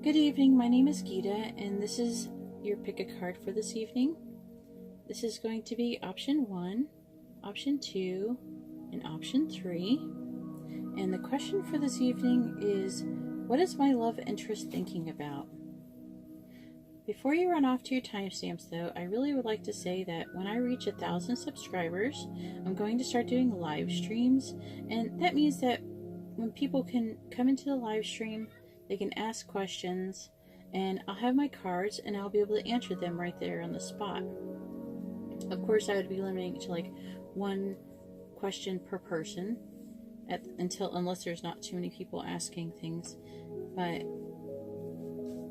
Good evening, my name is Gita, and this is your pick a card for this evening. This is going to be option 1, option 2, and option 3. And the question for this evening is, what is my love interest thinking about? Before you run off to your timestamps though, I really would like to say that when I reach 1,000 subscribers, I'm going to start doing live streams, and that means that when people can come into the live stream, they can ask questions, and I'll have my cards and I'll be able to answer them right there on the spot. Of course, I would be limiting it to like one question per person unless there's not too many people asking things. But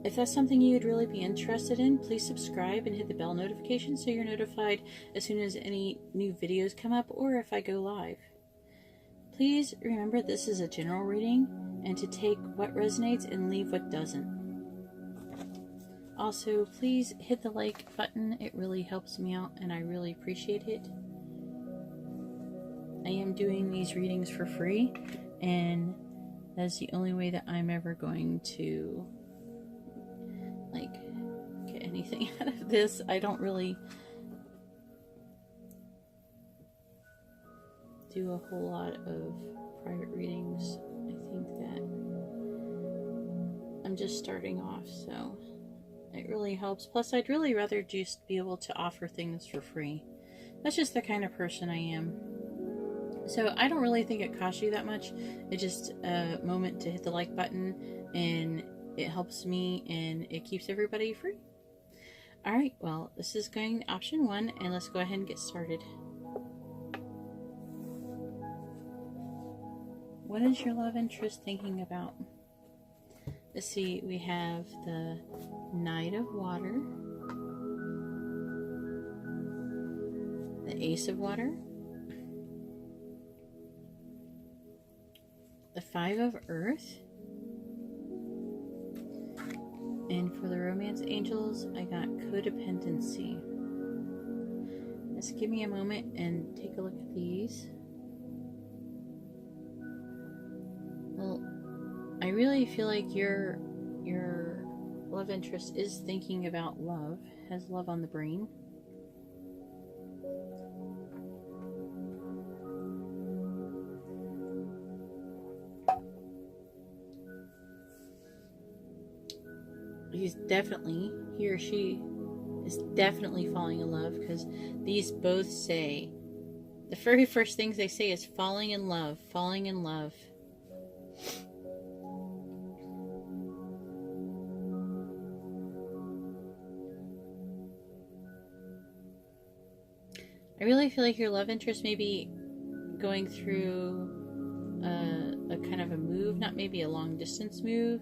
if that's something you would really be interested in, please subscribe and hit the bell notification so you're notified as soon as any new videos come up or if I go live. Please remember this is a general reading, and to take what resonates and leave what doesn't. Also, please hit the like button. It really helps me out and I really appreciate it. I am doing these readings for free, and that's the only way that I'm ever going to get anything out of this. I don't really do a whole lot of private readings. I think that I'm just starting off, so it really helps. Plus, I'd really rather just be able to offer things for free. That's just the kind of person I am. So I don't really think it costs you that much. It's just a moment to hit the like button, and it helps me and it keeps everybody free. Alright, well, this is going option 1, and let's go ahead and get started. What is your love interest thinking about? Let's see, we have the Knight of Water, the Ace of Water, the Five of Earth, and for the Romance Angels, I got Codependency. Let's give me a moment and take a look at these. Well, I really feel like your love interest is thinking about love, has love on the brain. He or she is definitely falling in love, because these both say, the very first things they say is falling in love, falling in love. I really feel like your love interest may be going through a kind of a move, not maybe a long distance move,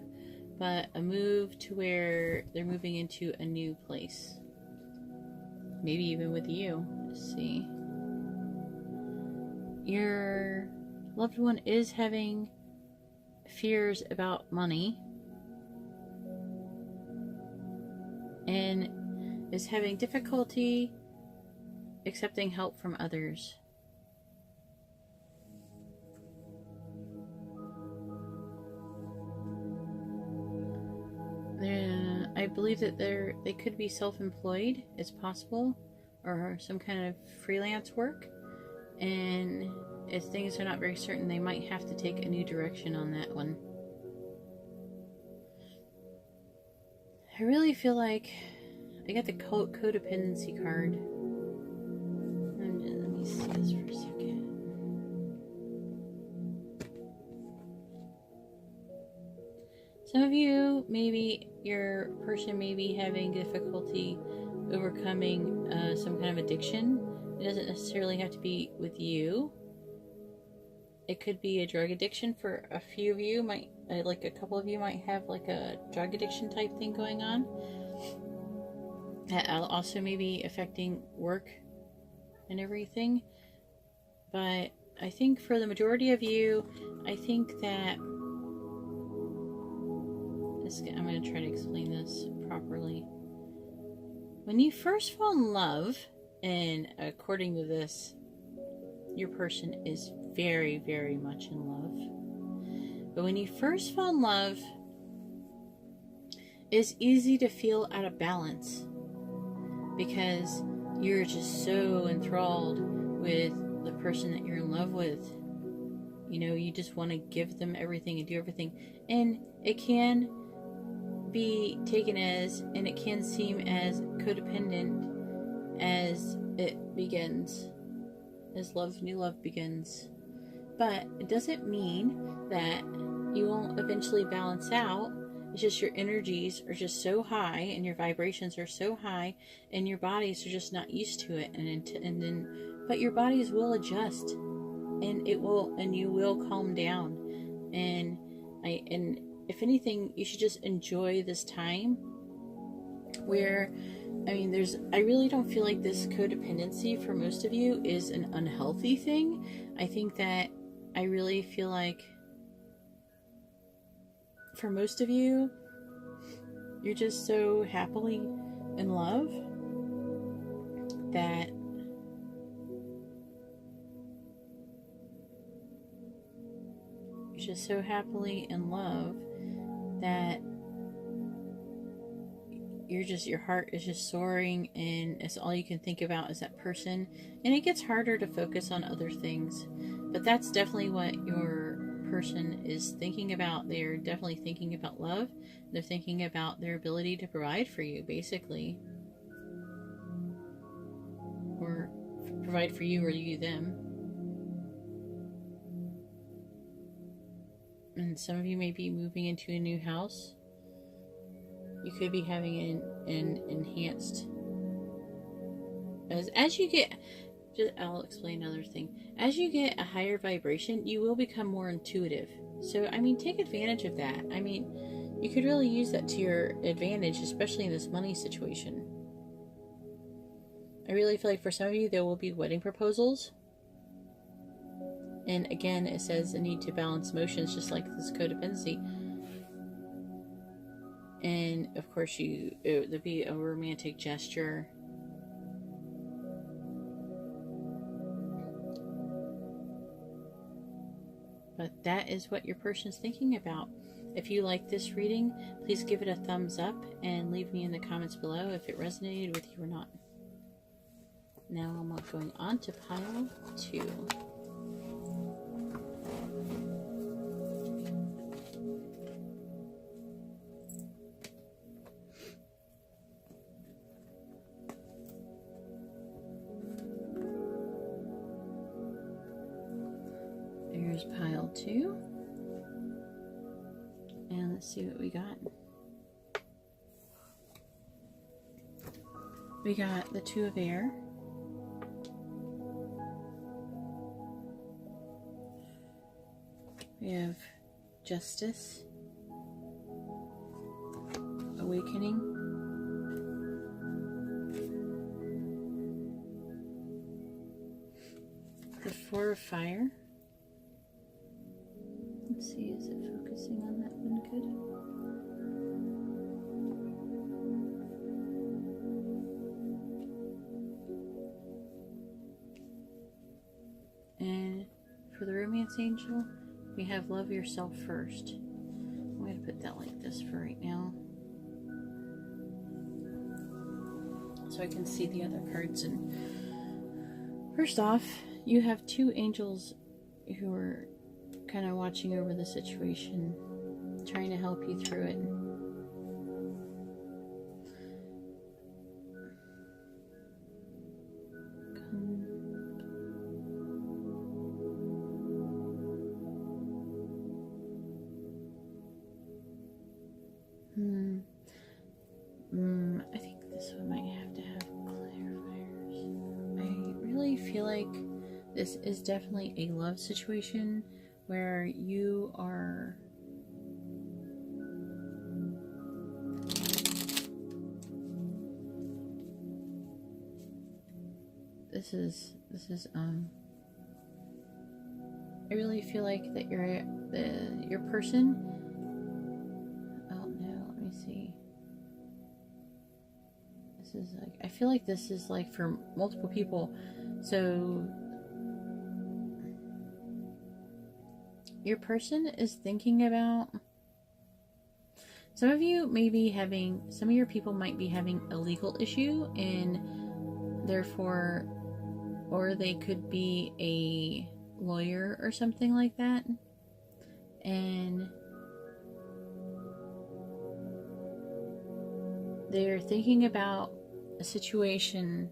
but a move to where they're moving into a new place. Maybe even with you. Let's see. Your loved one is having fears about money and is having difficulty accepting help from others. I believe that they could be self-employed, it's possible, or some kind of freelance work, and if things are not very certain, they might have to take a new direction on that one. I really feel like I got the codependency card. Let me see this for a second. Some of you, maybe your person may be having difficulty overcoming some kind of addiction. It doesn't necessarily have to be with you. It could be a drug addiction for a few of you. Like a couple of you might have like a drug addiction type thing going on. That also may be affecting work and everything. But I think for the majority of you, I think that I'm going to try to explain this properly. When you first fall in love, and according to this, your person is very, very much in love. But when you first fall in love, it's easy to feel out of balance because you're just so enthralled with the person that you're in love with. You know, you just want to give them everything and do everything. And it can be taken as, and it can seem as codependent as it begins, as new love begins. But it doesn't mean that you won't eventually balance out. It's just your energies are just so high and your vibrations are so high and your bodies are just not used to it. But your bodies will adjust and you will calm down. And if anything, you should just enjoy this time where, I really don't feel like this codependency for most of you is an unhealthy thing. I think that I really feel like for most of you, you're just so happily in love that your heart is just soaring, and it's all you can think about is that person, and it gets harder to focus on other things. But that's definitely what your person is thinking about. They're definitely thinking about love. They're thinking about their ability to provide for you, basically, or provide for you or you them. And some of you may be moving into a new house. You could be having an enhanced, as you get, I'll explain another thing. As you get a higher vibration, you will become more intuitive. So, take advantage of that. You could really use that to your advantage, especially in this money situation. I really feel like for some of you, there will be wedding proposals. And again, it says the need to balance emotions, just like this codependency. And of course, there'll be a romantic gesture. But that is what your person's thinking about. If you like this reading, please give it a thumbs up and leave me in the comments below if it resonated with you or not. Now I'm going on to pile 2. Here's pile 2. And let's see what we got. We got the 2 of air. We have justice, awakening, the 4 of fire. Let's see, is it focusing on that one good? And for the romance angel, we have love yourself first. I'm going to put that like this for right now, so I can see the other cards. And first off, you have 2 angels who are kind of watching over the situation, trying to help you through it. I think this one might have to have clarifiers. I really feel like this is definitely a love situation where you are I really feel like that your person, oh no, let me see. This is like, I feel like this is like for multiple people. So your person is thinking about, Some of you may be having, some of your people might be having a legal issue, and therefore, or they could be a lawyer or something like that, and they're thinking about a situation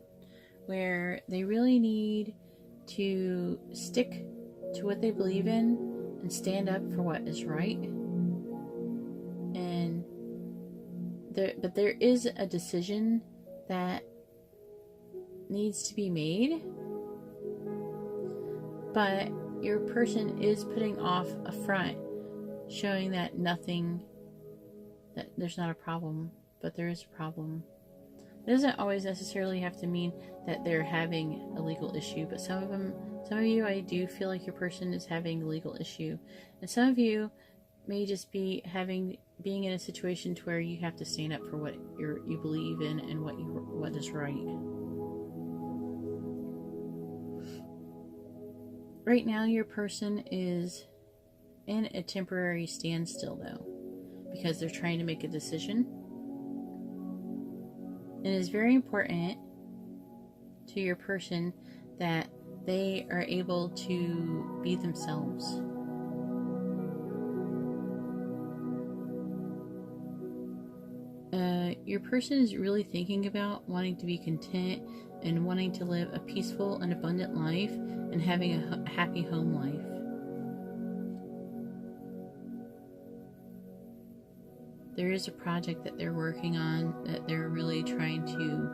where they really need to stick to what they believe in and stand up for what is right. And but there is a decision that needs to be made, but your person is putting off a front showing that there's not a problem, but there is a problem. It doesn't always necessarily have to mean that they're having a legal issue, but some of you, I do feel like your person is having a legal issue. And some of you may just be being in a situation to where you have to stand up for what you believe in and what is right. Right now, your person is in a temporary standstill, though, because they're trying to make a decision. It is very important to your person that they are able to be themselves. Your person is really thinking about wanting to be content and wanting to live a peaceful and abundant life and having a happy home life. There is a project that they're working on that they're really trying to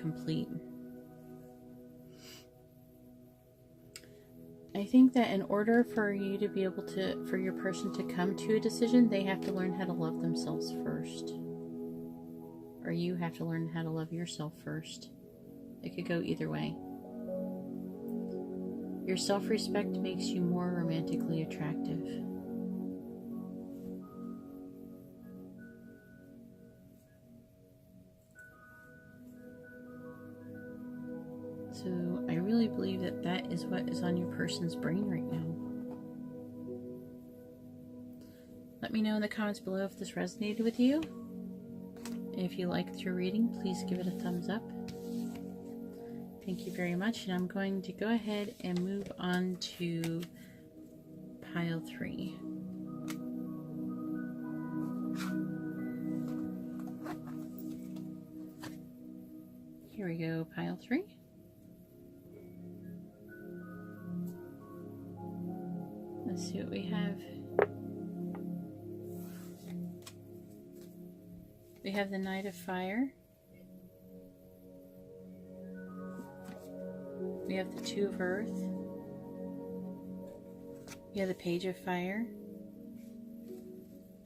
complete. I think that in order for you to be able for your person to come to a decision, they have to learn how to love themselves first. Or you have to learn how to love yourself first. It could go either way. Your self-respect makes you more romantically attractive. So I really believe that is what is on your person's brain right now. Let me know in the comments below if this resonated with you. If you liked your reading, please give it a thumbs up. Thank you very much, and I'm going to go ahead and move on to pile 3. Here we go, pile 3. Let's see what we have. We have the Knight of Fire. We have the Two of Earth. We have the Page of Fire.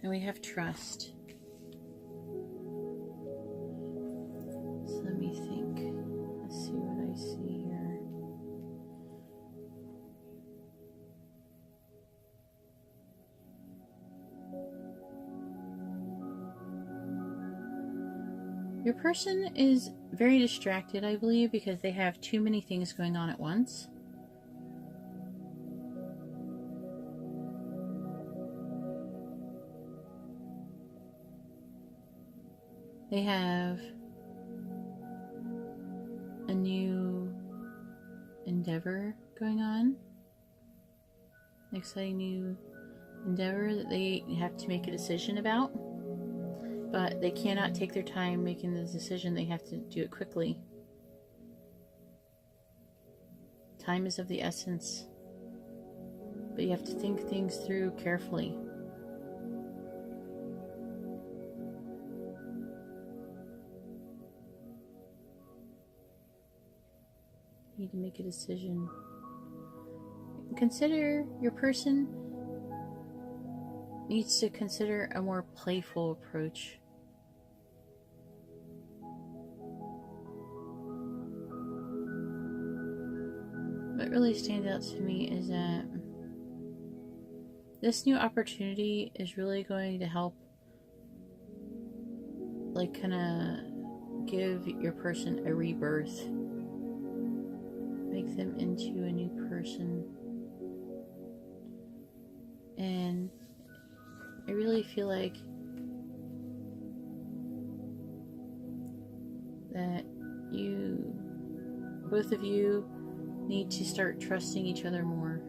And we have Trust. So let me think. Let's see what I see here. Your person is very distracted, I believe, because they have too many things going on at once. They have a new endeavor going on, an exciting new endeavor that they have to make a decision about. But they cannot take their time making the decision. They have to do it quickly. Time is of the essence. But you have to think things through carefully. You need to make a decision. Consider your person needs to consider a more playful approach. What really stands out to me is that this new opportunity is really going to help, like, kind of give your person a rebirth, make them into a new person. And I really feel like that both of you need to start trusting each other more.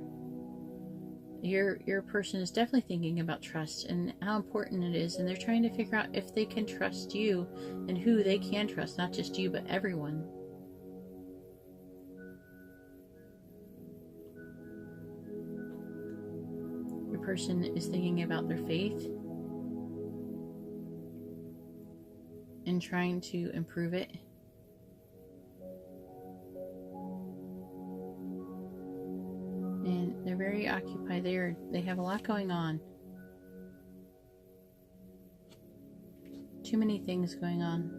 Your person is definitely thinking about trust and how important it is, and they're trying to figure out if they can trust you and who they can trust, not just you, but everyone. Your person is thinking about their faith and trying to improve it. And they're very occupied. They have a lot going on. Too many things going on.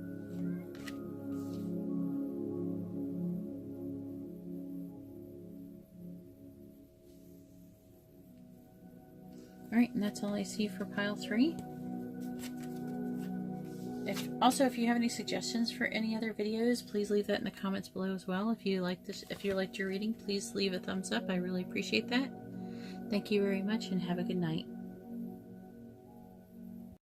Alright, and that's all I see for pile 3. If you have any suggestions for any other videos, please leave that in the comments below as well. If you liked your reading, please leave a thumbs up. I really appreciate that. Thank you very much and have a good night.